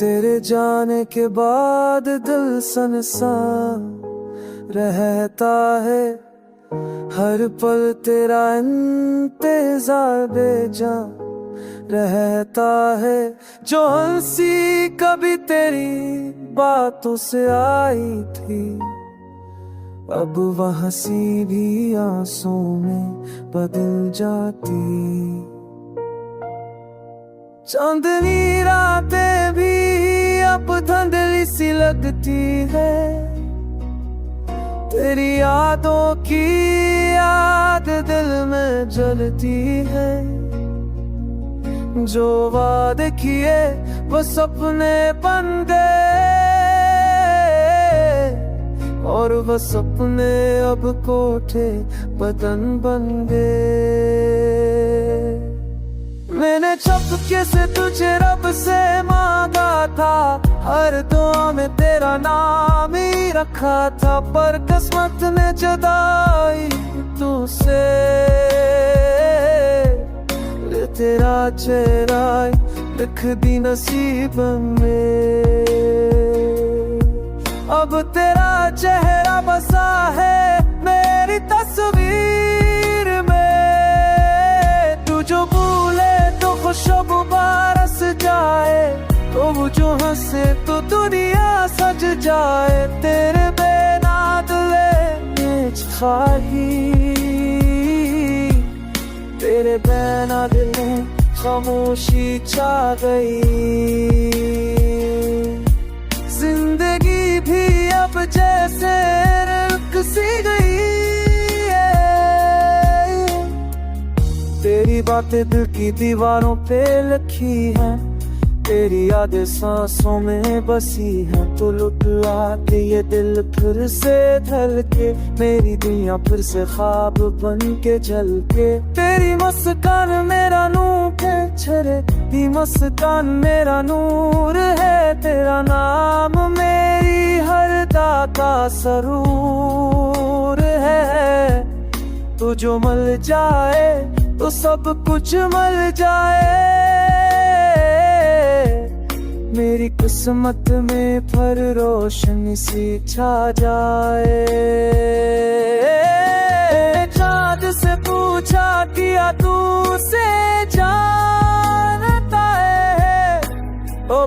तेरे जाने के बाद दिल सनसान रहता है, हर पल तेरा इंतजार बेजान रहता है। जो हंसी कभी तेरी बातों से आई थी, अब वह हंसी भी आंसू में बदल जाती। चांदनी रातें भी अब धुंधली सी लगती है, तेरी यादों की याद दिल में जलती है। जो वादे किए वो सपने बन गए, और वो सपने अब कोठे बदन बन गए। मैंने चुपके से तुझे रब से मांगा था, हर दुआ में तेरा नाम ही रखा था, पर किस्मत ने जुदाई तुझसे तेरा चेहरा लिख दी नसीब में। अब तेरा चेहरा बसा है मेरी तस्वीर में। तू जो भूले तो खुशबू बरस जाए, तो वो जो हंसे तो दुनिया सज जाए। तेरे बिना दिल खाही, तेरे बिना दिल में खामोशी छा गई। जिंदगी भी अब जैसे रुक सी गई है। तेरी बातें दिल की दीवारों पे लिखी हैं, तेरी यादें सांसों में बसी है। तो लुट आके ये दिल फिर से धड़के, मेरी दुनिया फिर से ख्वाब बन के झलके। तेरी मुस्कान मेरा नूर है छरे, तेरी मुस्कान मेरा नूर है। तेरा नाम मेरी हर दा का सरूर है। तू जो मिल जाए तो सब कुछ मिल जाए। मेरी किस्मत में फिर रोशनी सी छा जाए। चाँद से पूछा किया तू से जानता है, ओ